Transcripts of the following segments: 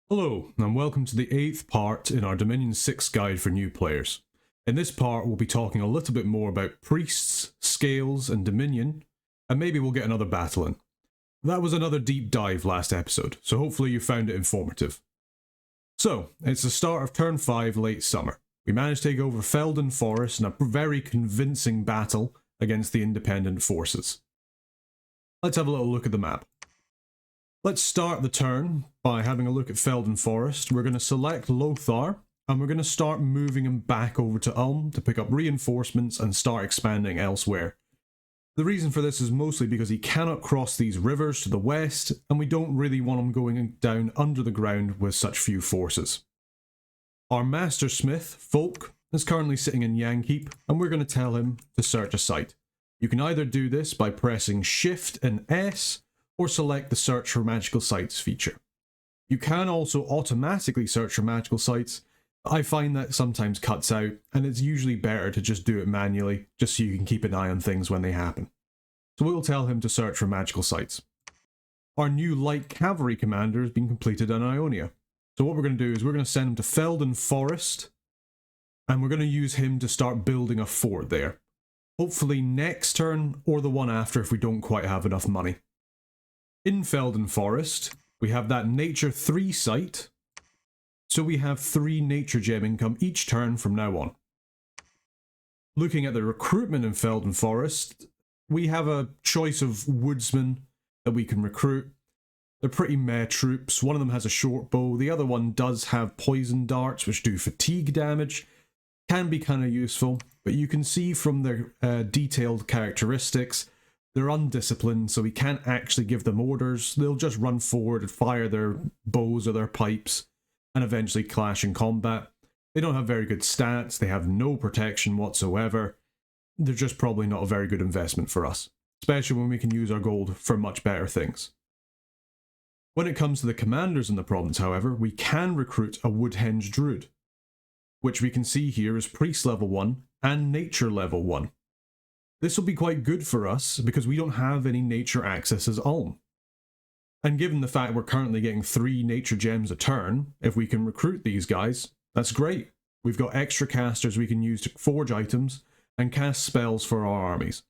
Hello, and welcome to the 8th part in our Dominion 6 guide for new players. In this part, we'll be talking a little bit more about priests, scales, and Dominion, and maybe we'll get another battle in. That was another deep dive last episode, so hopefully you found it informative. So, it's the start of turn 5 late summer. We managed to take over Felden Forest in a very convincing battle against the independent forces. Let's have a little look at the map. Let's start the turn by having a look at Felden Forest. We're going to select Lothar, and we're going to start moving him back over to Ulm to pick up reinforcements and start expanding elsewhere. The reason for this is mostly because he cannot cross these rivers to the west, and we don't really want him going down under the ground with such few forces. Our Mastersmith, Folk, is currently sitting in Yankeep, and we're going to tell him to search a site. You can either do this by pressing Shift and S, or select the Search for Magical Sites feature. You can also automatically search for magical sites, but I find that sometimes cuts out, and it's usually better to just do it manually, just so you can keep an eye on things when they happen. So we'll tell him to search for magical sites. Our new light cavalry commander has been completed in Ionia. So what we're going to do is we're going to send him to Felden Forest, and we're going to use him to start building a fort there. Hopefully next turn, or the one after if we don't quite have enough money. In Felden Forest, we have that Nature 3 site, so we have 3 Nature Gem income each turn from now on. Looking at the recruitment in Felden Forest, we have a choice of woodsmen that we can recruit. They're pretty meh troops. One of them has a short bow, the other one does have poison darts which do fatigue damage. Can be kind of useful, but you can see from their detailed characteristics they're undisciplined, so we can't actually give them orders. They'll just run forward and fire their bows or their pipes and eventually clash in combat. They don't have very good stats, they have no protection whatsoever. They're just probably not a very good investment for us, especially when we can use our gold for much better things. When it comes to the commanders in the province, however, we can recruit a Woodhenge Druid, which we can see here is Priest level 1 and Nature level 1. This will be quite good for us because we don't have any nature access as Ulm. And given the fact we're currently getting 3 nature gems a turn, if we can recruit these guys, that's great. We've got extra casters we can use to forge items and cast spells for our armies.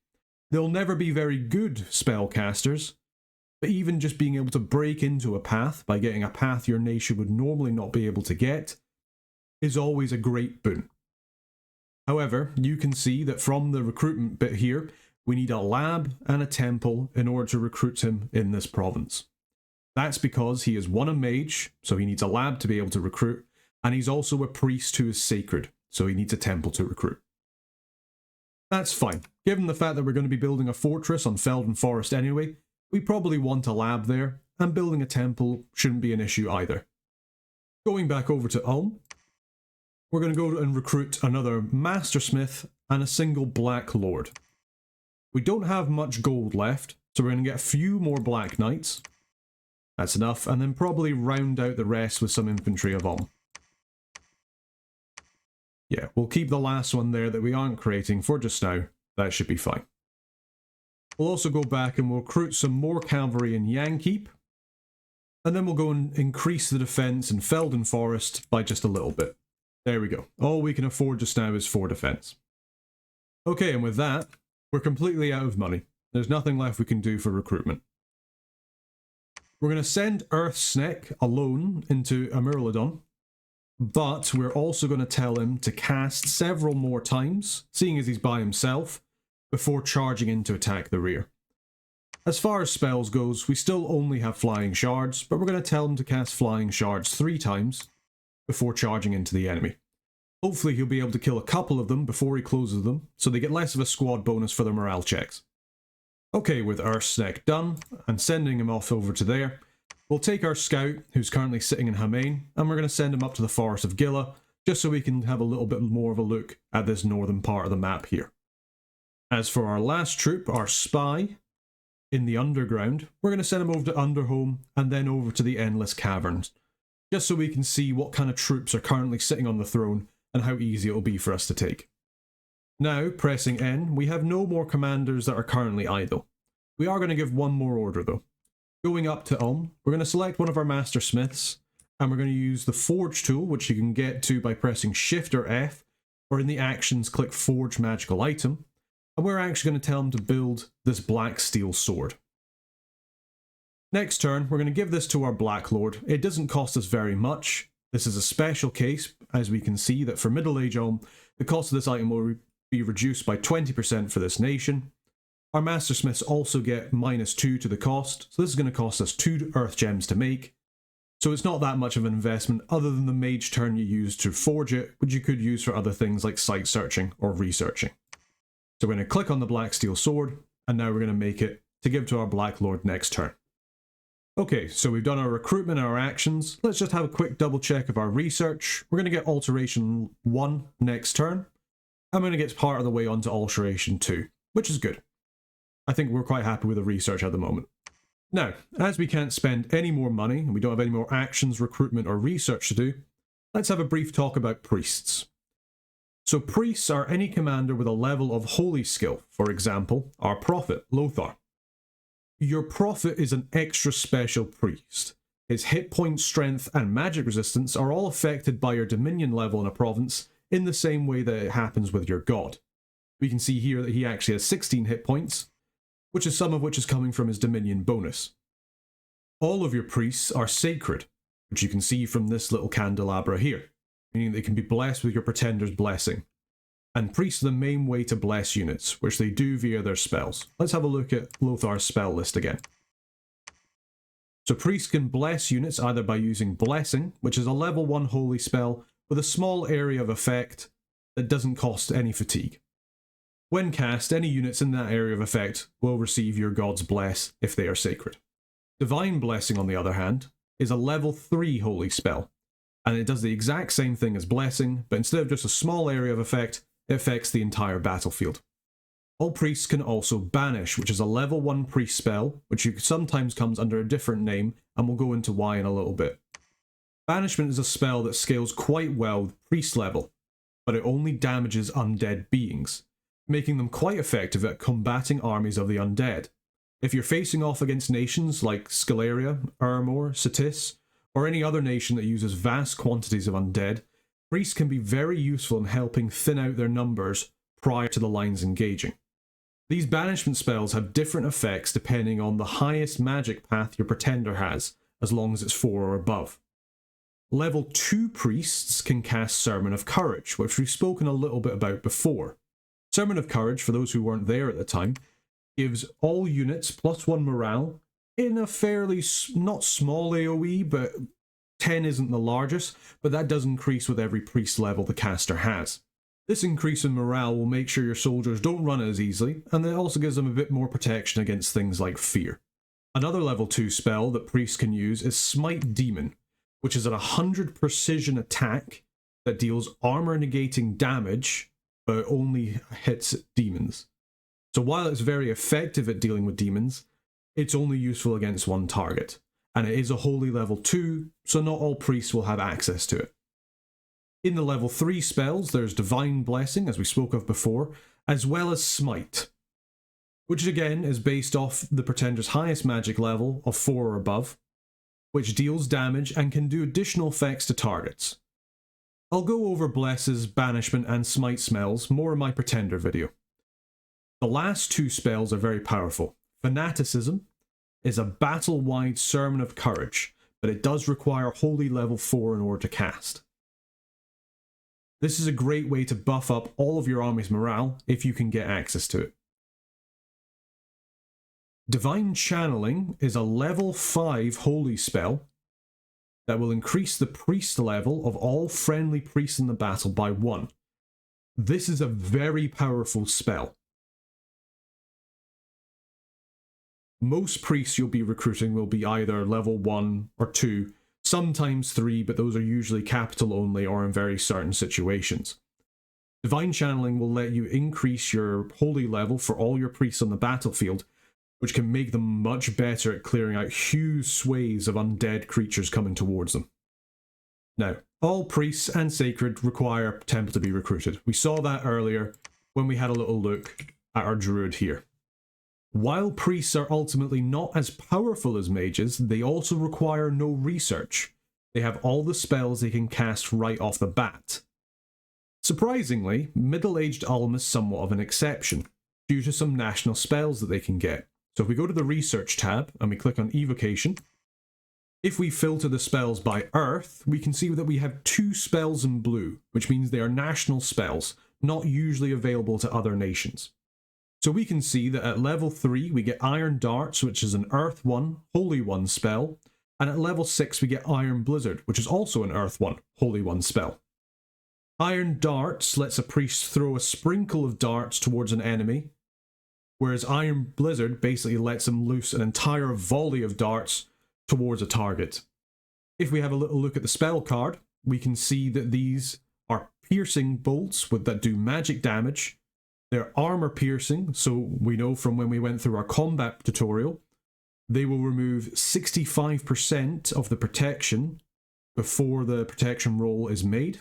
They'll never be very good spell casters, but even just being able to break into a path by getting a path your nation would normally not be able to get is always a great boon. However, you can see that from the recruitment bit here, we need a lab and a temple in order to recruit him in this province. That's because he is one a mage, so he needs a lab to be able to recruit, and he's also a priest who is sacred, so he needs a temple to recruit. That's fine. Given the fact that we're going to be building a fortress on Felden Forest anyway, we probably want a lab there, and building a temple shouldn't be an issue either. Going back over to Ulm, we're going to go and recruit another Mastersmith and a single Black Lord. We don't have much gold left, so we're going to get a few more Black Knights. That's enough, and then probably round out the rest with some infantry of Ulm. Yeah, we'll keep the last one there that we aren't creating for just now. That should be fine. We'll also go back and we'll recruit some more cavalry in Yankeep, and then we'll go and increase the defence in Felden Forest by just a little bit. There we go. All we can afford just now is 4 defense. Okay, and with that, we're completely out of money. There's nothing left we can do for recruitment. We're going to send Earthsneck alone into Amyrlidon, but we're also going to tell him to cast several more times, seeing as he's by himself, before charging in to attack the rear. As far as spells goes, we still only have Flying Shards, but we're going to tell him to cast Flying Shards 3 times, before charging into the enemy. Hopefully he'll be able to kill a couple of them before he closes them, so they get less of a squad bonus for their morale checks. Okay, with Earthsneck done, and sending him off over to there, we'll take our scout, who's currently sitting in Hamain, and we're going to send him up to the Forest of Gila, just so we can have a little bit more of a look at this northern part of the map here. As for our last troop, our spy, in the underground, we're going to send him over to Underhome, and then over to the Endless Caverns, just so we can see what kind of troops are currently sitting on the throne and how easy it will be for us to take. Now, pressing N, we have no more commanders that are currently idle. We are going to give one more order though. Going up to Ulm, we're going to select one of our Master Smiths, And we're going to use the Forge tool, which you can get to by pressing Shift or F, or in the actions, click Forge Magical Item. And we're actually going to tell him to build this black steel sword. Next turn, we're going to give this to our Black Lord. It doesn't cost us very much. This is a special case, as we can see that for Middle Age Ulm, the cost of this item will be reduced by 20% for this nation. Our Master Smiths also get -2 to the cost, so this is going to cost us 2 Earth Gems to make. So it's not that much of an investment other than the mage turn you use to forge it, which you could use for other things like site searching or researching. So we're going to click on the Black Steel Sword, and now we're going to make it to give to our Black Lord next turn. Okay, so we've done our recruitment and our actions. Let's just have a quick double check of our research. We're going to get Alteration 1 next turn. I'm going to get part of the way onto Alteration 2, which is good. I think we're quite happy with the research at the moment. Now, as we can't spend any more money, and we don't have any more actions, recruitment, or research to do, let's have a brief talk about priests. So priests are any commander with a level of holy skill, for example, our prophet, Lothar. Your prophet is an extra special priest. His hit point, strength, and magic resistance are all affected by your dominion level in a province in the same way that it happens with your god. We can see here that he actually has 16 hit points, which is some of which is coming from his dominion bonus. All of your priests are sacred, which you can see from this little candelabra here, meaning they can be blessed with your pretender's blessing. And priests are the main way to bless units, which they do via their spells. Let's have a look at Lothar's spell list again. So priests can bless units either by using Blessing, which is a level 1 holy spell with a small area of effect that doesn't cost any fatigue. When cast, any units in that area of effect will receive your god's bless if they are sacred. Divine Blessing, on the other hand, is a level 3 holy spell, and it does the exact same thing as Blessing, but instead of just a small area of effect, it affects the entire battlefield. All priests can also Banish, which is a level 1 priest spell, which sometimes comes under a different name, and we'll go into why in a little bit. Banishment is a spell that scales quite well with priest level, but it only damages undead beings, making them quite effective at combating armies of the undead. If you're facing off against nations like Scalaria, Ermor, Satis, or any other nation that uses vast quantities of undead, priests can be very useful in helping thin out their numbers prior to the lines engaging. These banishment spells have different effects depending on the highest magic path your pretender has, as long as it's 4 or above. Level 2 priests can cast Sermon of Courage, which we've spoken a little bit about before. Sermon of Courage, for those who weren't there at the time, gives all units +1 morale in a fairly not small AoE, but 10 isn't the largest, but that does increase with every priest level the caster has. This increase in morale will make sure your soldiers don't run as easily, and it also gives them a bit more protection against things like fear. Another level 2 spell that priests can use is Smite Demon, which is a 100 precision attack that deals armor negating damage, but only hits demons. So while it's very effective at dealing with demons, it's only useful against one target. And it is a holy level 2, so not all priests will have access to it. In the level 3 spells, there's Divine Blessing, as we spoke of before, as well as Smite, which again is based off the pretender's highest magic level of 4 or above, which deals damage and can do additional effects to targets. I'll go over Blesses, Banishment, and Smite spells more in my pretender video. The last 2 spells are very powerful. Fanaticism is a battle-wide Sermon of Courage, but it does require Holy level 4 in order to cast. This is a great way to buff up all of your army's morale if you can get access to it. Divine Channeling is a level 5 holy spell that will increase the priest level of all friendly priests in the battle by 1. This is a very powerful spell. Most priests you'll be recruiting will be either level 1 or 2, sometimes 3, but those are usually capital only or in very certain situations. Divine Channeling will let you increase your holy level for all your priests on the battlefield, which can make them much better at clearing out huge swathes of undead creatures coming towards them. Now, all priests and sacred require temple to be recruited. We saw that earlier when we had a little look at our druid here. While priests are ultimately not as powerful as mages, they also require no research, They have all the spells they can cast right off the bat. Surprisingly, middle-aged Ulm is somewhat of an exception, due to some national spells that they can get. So if we go to the Research tab and we click on Evocation, if we filter the spells by Earth, we can see that we have 2 spells in blue, which means they are national spells, not usually available to other nations. So we can see that at level 3 we get Iron Darts, which is an Earth 1, Holy 1 spell, and at level 6 we get Iron Blizzard, which is also an Earth 1, Holy 1 spell. Iron Darts lets a priest throw a sprinkle of darts towards an enemy, whereas Iron Blizzard basically lets him loose an entire volley of darts towards a target. If we have a little look at the spell card, we can see that these are piercing bolts that do magic damage. They're armor piercing, so we know from when we went through our combat tutorial, they will remove 65% of the protection before the protection roll is made.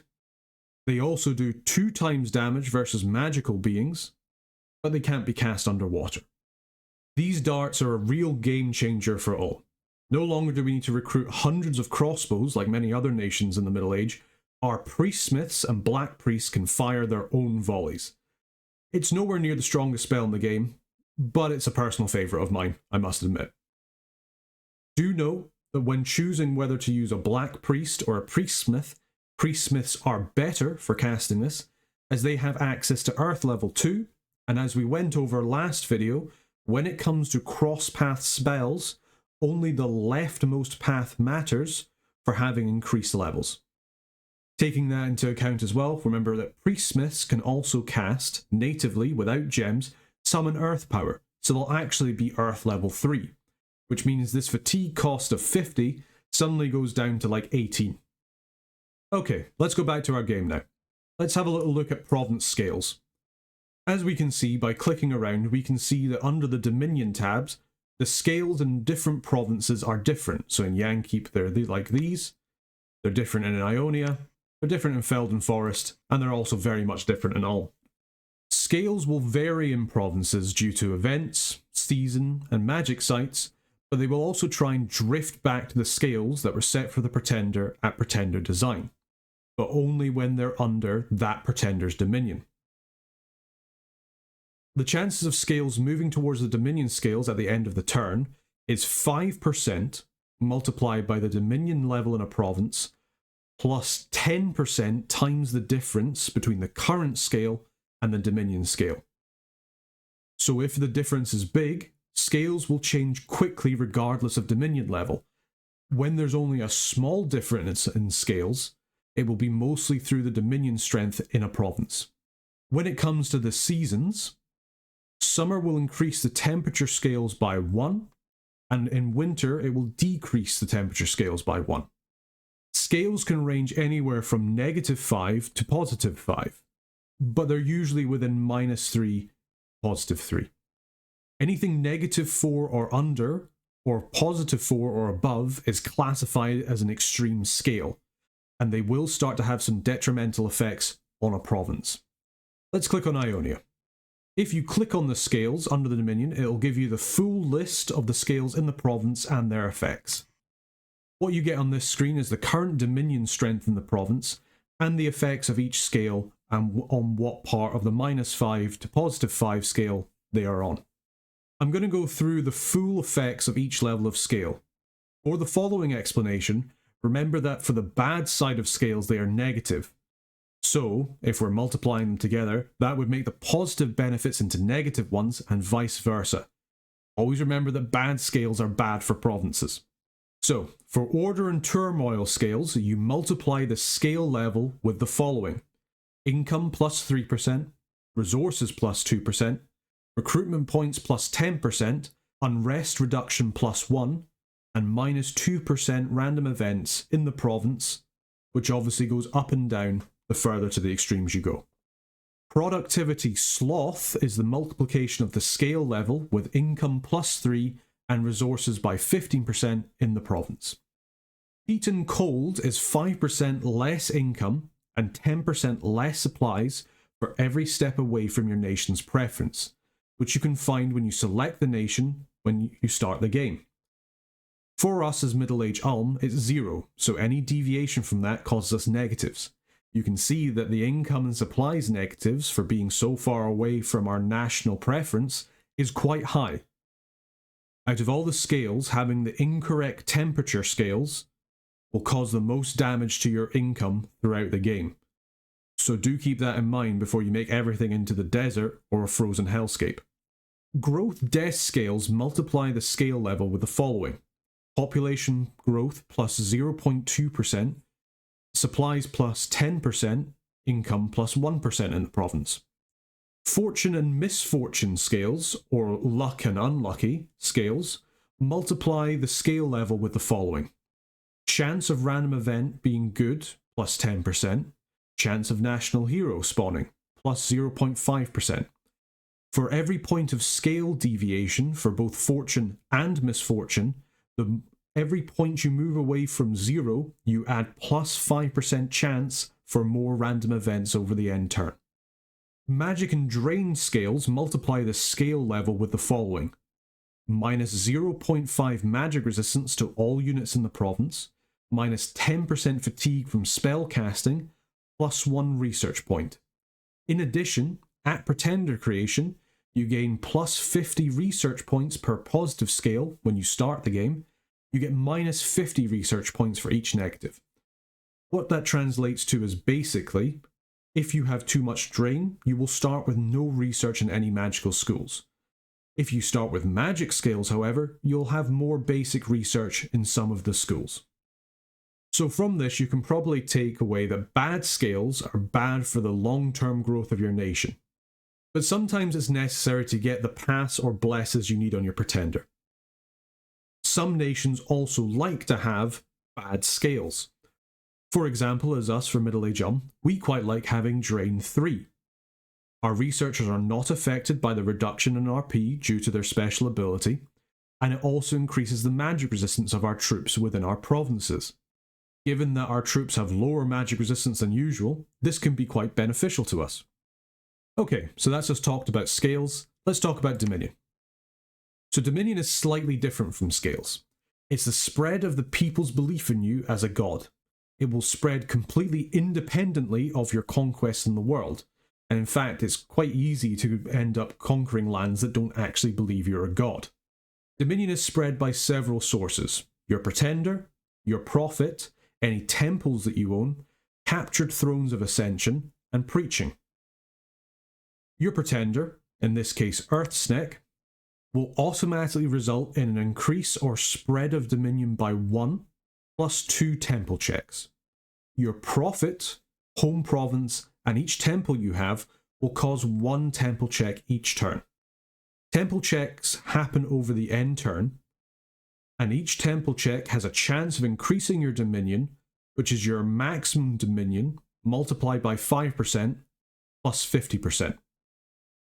They also do 2 times damage versus magical beings, but they can't be cast underwater. These darts are a real game changer for all. No longer do we need to recruit hundreds of crossbows like many other nations in the Middle Age. Our priestsmiths and black priests can fire their own volleys. It's nowhere near the strongest spell in the game, but it's a personal favourite of mine, I must admit. Do know that when choosing whether to use a black priest or a priestsmith, priestsmiths are better for casting this, as they have access to Earth level 2, and as we went over last video, when it comes to cross-path spells, only the leftmost path matters for having increased levels. Taking that into account as well, remember that priestsmiths can also cast, natively without gems, summon earth power, so they'll actually be Earth level 3, which means this fatigue cost of 50 suddenly goes down to like 18. Okay, let's go back to our game now. Let's have a little look at province scales. As we can see by clicking around, we can see that under the Dominion tabs, the scales in different provinces are different. So in Yankeep they're like these, they're different in Ionia, they're different in Felden Forest, and they're also very much different in Ulm. Scales will vary in provinces due to events, season, and magic sites, but they will also try and drift back to the scales that were set for the Pretender at Pretender design, but only when they're under that Pretender's dominion. The chances of scales moving towards the Dominion scales at the end of the turn is 5% multiplied by the Dominion level in a province, plus 10% times the difference between the current scale and the Dominion scale. So if the difference is big, scales will change quickly regardless of Dominion level. When there's only a small difference in scales, it will be mostly through the Dominion strength in a province. When it comes to the seasons, summer will increase the temperature scales by 1, and in winter it will decrease the temperature scales by 1. Scales can range anywhere from -5 to +5, but they're usually within -3, +3. Anything -4 or under, or +4 or above, is classified as an extreme scale, and they will start to have some detrimental effects on a province. Let's click on Ionia. If you click on the scales under the Dominion, it'll give you the full list of the scales in the province and their effects. What you get on this screen is the current Dominion strength in the province, and the effects of each scale and on what part of the -5 to +5 scale they are on. I'm going to go through the full effects of each level of scale. For the following explanation, remember that for the bad side of scales they are negative. So, if we're multiplying them together, that would make the positive benefits into negative ones and vice versa. Always remember that bad scales are bad for provinces. So, for order and turmoil scales, you multiply the scale level with the following: income plus 3%, resources plus 2%, recruitment points plus 10%, unrest reduction plus 1, and -2% random events in the province, which obviously goes up and down the further to the extremes you go. Productivity sloth is the multiplication of the scale level with income plus 3 and resources by 15% in the province. Heat and cold is 5% less income and 10% less supplies for every step away from your nation's preference, which you can find when you select the nation when you start the game. For us as middle-age Ulm, it's 0, so any deviation from that causes us negatives. You can see that the income and supplies negatives for being so far away from our national preference is quite high. Out of all the scales, having the incorrect temperature scales will cause the most damage to your income throughout the game. So do keep that in mind before you make everything into the desert or a frozen hellscape. Growth death scales multiply the scale level with the following: population growth plus 0.2%, supplies plus 10%, income plus 1% in the province. Fortune and misfortune scales, or luck and unlucky scales, multiply the scale level with the following: chance of random event being good plus 10%, chance of national hero spawning plus 0.5%. For every point of scale deviation for both fortune and misfortune, every point you move away from 0, you add plus 5% chance for more random events over the end turn. Magic and drain scales multiply the scale level with the following: minus 0.5 magic resistance to all units in the province, minus 10% fatigue from spell casting, plus 1 research point. In addition, at Pretender creation, you gain plus 50 research points per positive scale when you start the game. You get minus 50 research points for each negative. What that translates to is basically, if you have too much drain, you will start with no research in any magical schools. If you start with magic scales, however, you'll have more basic research in some of the schools. So from this, you can probably take away that bad scales are bad for the long-term growth of your nation. But sometimes it's necessary to get the pass or blesses you need on your Pretender. Some nations also like to have bad scales. For example, as us for Middle-Age we quite like having Drain 3. Our researchers are not affected by the reduction in RP due to their special ability, and it also increases the magic resistance of our troops within our provinces. Given that our troops have lower magic resistance than usual, this can be quite beneficial to us. Okay, so that's us talked about scales. Let's talk about Dominion. So Dominion is slightly different from scales. It's the spread of the people's belief in you as a god. It will spread completely independently of your conquests in the world, and in fact it's quite easy to end up conquering lands that don't actually believe you're a god. Dominion is spread by several sources: your Pretender, your Prophet, any temples that you own, captured thrones of ascension, and preaching. Your Pretender, in this case Earthsneck, will automatically result in an increase or spread of Dominion by 1, plus 2 temple checks. Your Prophet, home province, and each temple you have will cause 1 temple check each turn. Temple checks happen over the end turn, and each temple check has a chance of increasing your Dominion, which is your maximum Dominion, multiplied by 5%, plus 50%.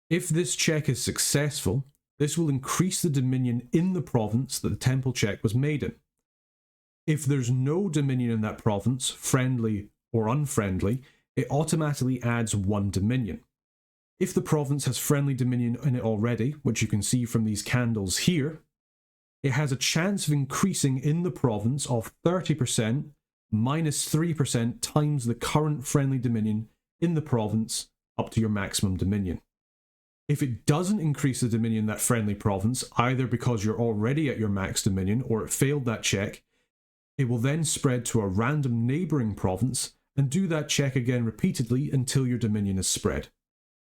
If this check is successful, this will increase the Dominion in the province that the temple check was made in. If there's no Dominion in that province, friendly or unfriendly, it automatically adds 1 Dominion. If the province has friendly Dominion in it already, which you can see from these candles here, it has a chance of increasing in the province of 30% minus 3% times the current friendly Dominion in the province up to your maximum Dominion. If it doesn't increase the Dominion in that friendly province, either because you're already at your max Dominion or it failed that check, it will then spread to a random neighbouring province and do that check again repeatedly until your Dominion is spread.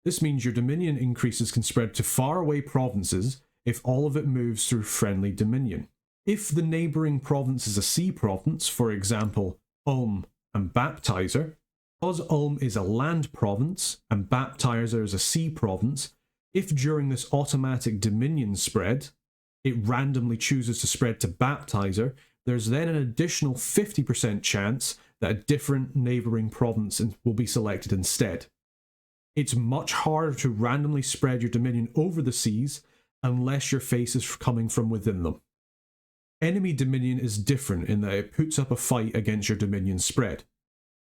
This means your Dominion increases can spread to faraway provinces if all of it moves through friendly Dominion. If the neighbouring province is a sea province, for example, Ulm and Baptizer, because Ulm is a land province and Baptizer is a sea province, if during this automatic Dominion spread, it randomly chooses to spread to Baptizer, there's then an additional 50% chance that a different neighbouring province will be selected instead. It's much harder to randomly spread your Dominion over the seas unless your face is coming from within them. Enemy Dominion is different in that it puts up a fight against your Dominion spread.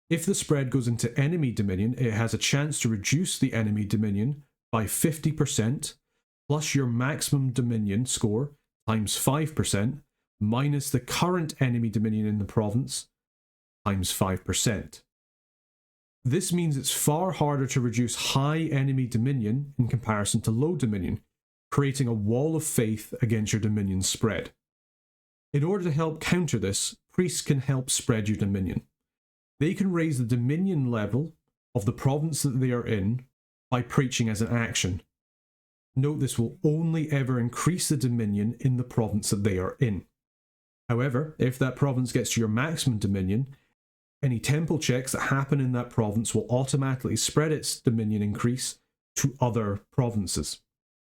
If the spread goes into enemy Dominion, it has a chance to reduce the enemy Dominion by 50%, plus your maximum Dominion score times 5%, minus the current enemy dominion in the province times 5%. This means it's far harder to reduce high enemy dominion in comparison to low dominion, creating a wall of faith against your dominion spread. In order to help counter this, priests can help spread your dominion. They can raise the dominion level of the province that they are in by preaching as an action. Note this will only ever increase the dominion in the province that they are in. However, if that province gets to your maximum dominion, any temple checks that happen in that province will automatically spread its dominion increase to other provinces.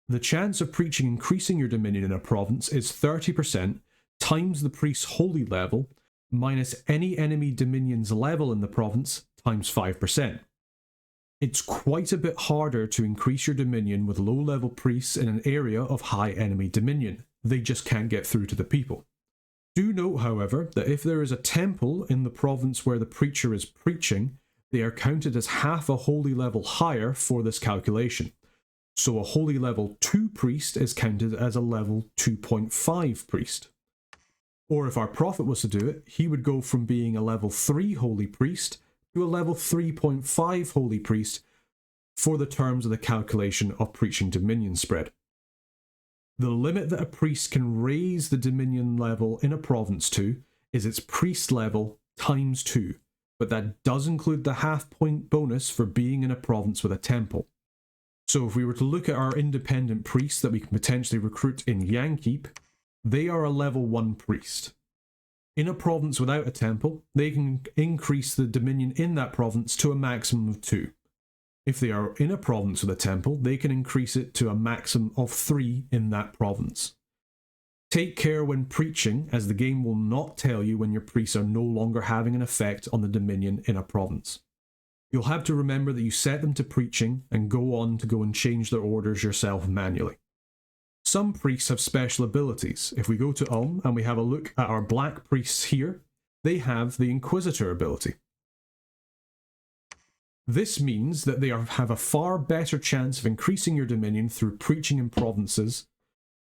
The chance of preaching increasing your dominion in a province is 30% times the priest's holy level minus any enemy dominion's level in the province times 5%. It's quite a bit harder to increase your dominion with low-level priests in an area of high enemy dominion. They just can't get through to the people. Do note, however, that if there is a temple in the province where the preacher is preaching, they are counted as half a holy level higher for this calculation. So a holy level 2 priest is counted as a level 2.5 priest. Or if our prophet was to do it, he would go from being a level 3 holy priest to a level 3.5 holy priest for the terms of the calculation of preaching dominion spread. The limit that a priest can raise the dominion level in a province to is its priest level times 2, but that does include the half-point bonus for being in a province with a temple. So if we were to look at our independent priests that we can potentially recruit in Yankeep, they are a level 1 priest. In a province without a temple, they can increase the dominion in that province to a maximum of 2. If they are in a province with a temple, they can increase it to a maximum of 3 in that province. Take care when preaching, as the game will not tell you when your priests are no longer having an effect on the dominion in a province. You'll have to remember that you set them to preaching and go on to go and change their orders yourself manually. Some priests have special abilities. If we go to Ulm and we have a look at our black priests here, they have the Inquisitor ability. This means that they have a far better chance of increasing your dominion through preaching in provinces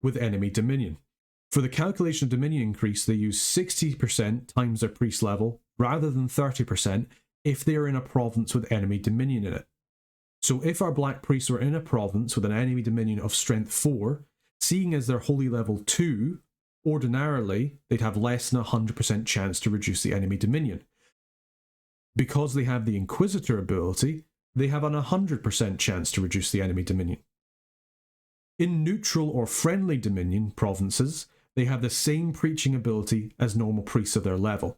with enemy dominion. For the calculation of dominion increase, they use 60% times their priest level rather than 30% if they are in a province with enemy dominion in it. So if our black priests were in a province with an enemy dominion of strength 4, seeing as they're holy level 2, ordinarily they'd have less than a 100% chance to reduce the enemy dominion. Because they have the Inquisitor ability, they have an 100% chance to reduce the enemy dominion. In neutral or friendly dominion provinces, they have the same preaching ability as normal priests of their level.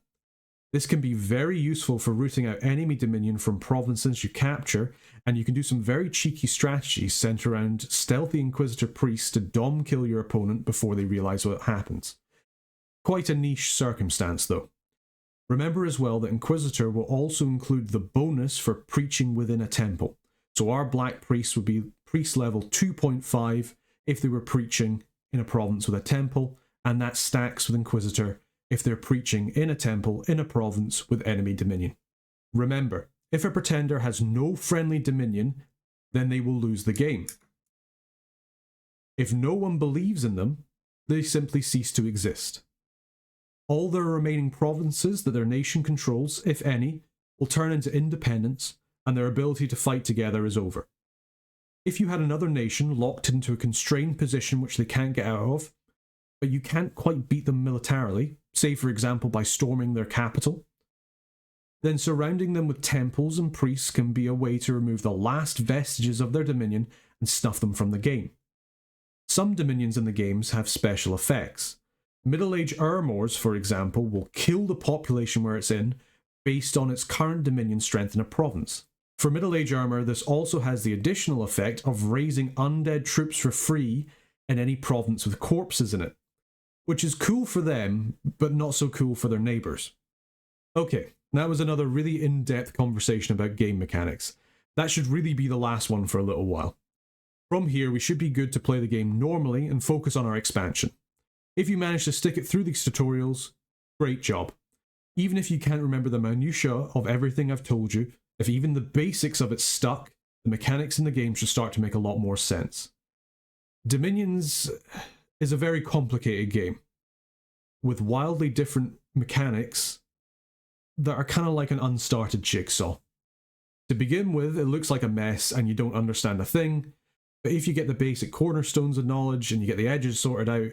This can be very useful for rooting out enemy dominion from provinces you capture, and you can do some very cheeky strategies centered around stealthy Inquisitor priests to dom kill your opponent before they realise what happens. Quite a niche circumstance though. Remember as well that Inquisitor will also include the bonus for preaching within a temple. So our black priests would be priest level 2.5 if they were preaching in a province with a temple, and that stacks with Inquisitor if they're preaching in a temple in a province with enemy dominion. Remember, if a pretender has no friendly dominion, then they will lose the game. If no one believes in them, they simply cease to exist. All their remaining provinces that their nation controls, if any, will turn into independence, and their ability to fight together is over. If you had another nation locked into a constrained position which they can't get out of, but you can't quite beat them militarily, say for example by storming their capital, then surrounding them with temples and priests can be a way to remove the last vestiges of their dominion and snuff them from the game. Some dominions in the games have special effects. Middle-age Urmors, for example, will kill the population where it's in based on its current dominion strength in a province. For Middle-age Urmor, this also has the additional effect of raising undead troops for free in any province with corpses in it, which is cool for them, but not so cool for their neighbours. Okay, that was another really in-depth conversation about game mechanics. That should really be the last one for a little while. From here, we should be good to play the game normally and focus on our expansion. If you manage to stick it through these tutorials, great job. Even if you can't remember the minutiae of everything I've told you, if even the basics of it stuck, the mechanics in the game should start to make a lot more sense. Dominions is a very complicated game. with wildly different mechanics that are kind of like an unstarted jigsaw. To begin with, it looks like a mess and you don't understand a thing, but if you get the basic cornerstones of knowledge and you get the edges sorted out,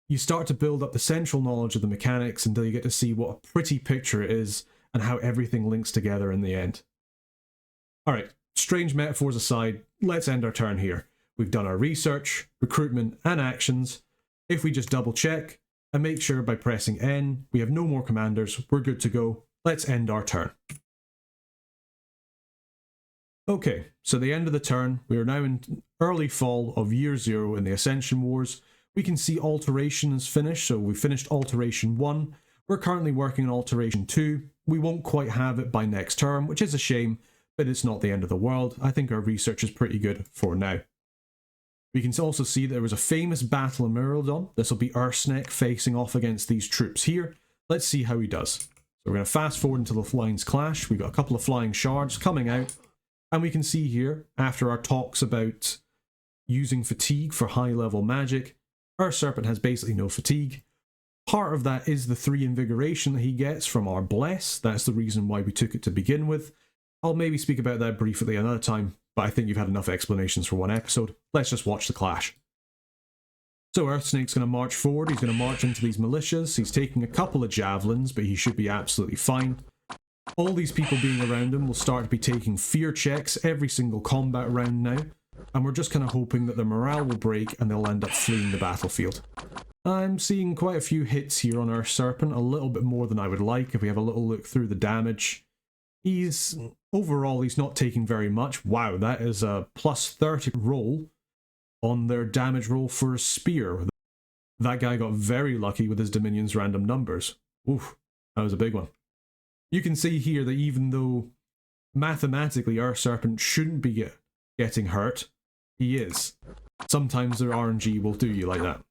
you start to build up the central knowledge of the mechanics until you get to see what a pretty picture it is and how everything links together in the end. Alright, strange metaphors aside, let's end our turn here. We've done our research, recruitment, and actions. If we just double check and make sure by pressing N we have no more commanders, we're good to go. Let's end our turn. Okay, so the end of the turn, we are now in early fall of year 0 in the Ascension Wars. We can see Alteration is finished, so we finished Alteration 1. We're currently working on Alteration 2. We won't quite have it by next term, which is a shame, but it's not the end of the world. I think our research is pretty good for now. We can also see that there was a famous battle in Mirrodon. This will be Ursnek facing off against these troops here. Let's see how he does. So we're going to fast forward until the lines clash. We've got a couple of flying shards coming out. And we can see here, after our talks about using fatigue for high-level magic, our Serpent has basically no fatigue. Part of that is the 3 invigoration that he gets from our Bless. That's the reason why we took it to begin with. I'll maybe speak about that briefly another time, but I think you've had enough explanations for one episode. Let's just watch the clash. So Earthsnake's going to march forward. He's going to march into these militias. He's taking a couple of javelins, but he should be absolutely fine. All these people being around him will start to be taking fear checks every single combat round now, and we're just kind of hoping that their morale will break and they'll end up fleeing the battlefield. I'm seeing quite a few hits here on our Serpent, a little bit more than I would like if we have a little look through the damage. Overall, he's not taking very much. Wow, that is a plus 30 roll on their damage roll for a spear. That guy got very lucky with his Dominion's random numbers. Oof, that was a big one. You can see here that even though mathematically our Serpent shouldn't be getting hurt, he is. Sometimes their RNG will do you like that.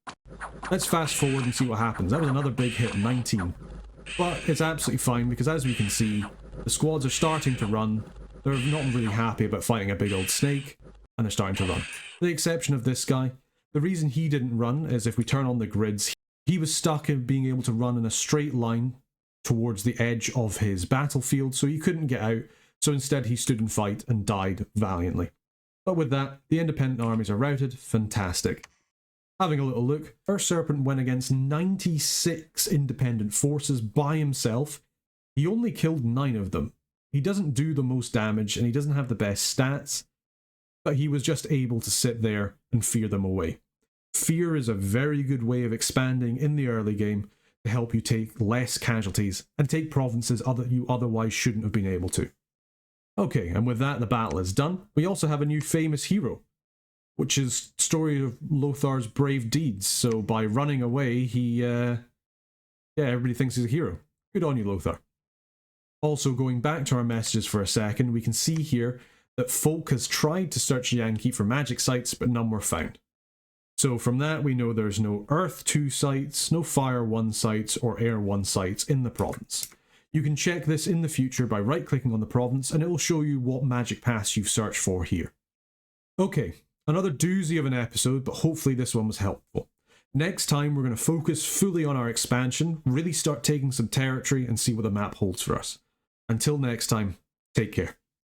Let's fast forward and see what happens. That was another big hit, 19. But it's absolutely fine because as we can see, the squads are starting to run. They're not really happy about fighting a big old snake, and they're starting to run. With the exception of this guy, the reason he didn't run is if we turn on the grids, he was stuck in being able to run in a straight line towards the edge of his battlefield, so he couldn't get out, so instead he stood and fight and died valiantly. But with that, the independent armies are routed. Fantastic. Having a little look, our Serpent went against 96 independent forces by himself. He only killed 9 of them. He doesn't do the most damage and he doesn't have the best stats, but he was just able to sit there and fear them away. Fear is a very good way of expanding in the early game to help you take less casualties and take provinces you otherwise shouldn't have been able to. Okay, and with that the battle is done. We also have a new famous hero, which is story of Lothar's brave deeds. So by running away, everybody thinks he's a hero. Good on you, Lothar. Also, going back to our messages for a second, we can see here that folk has tried to search Yankee for magic sites, but none were found. So from that, we know there's no Earth 2 sites, no Fire 1 sites, or Air 1 sites in the province. You can check this in the future by right-clicking on the province, and it will show you what magic paths you've searched for here. Okay, another doozy of an episode, but hopefully this one was helpful. Next time, we're going to focus fully on our expansion, really start taking some territory, and see what the map holds for us. Until next time, take care.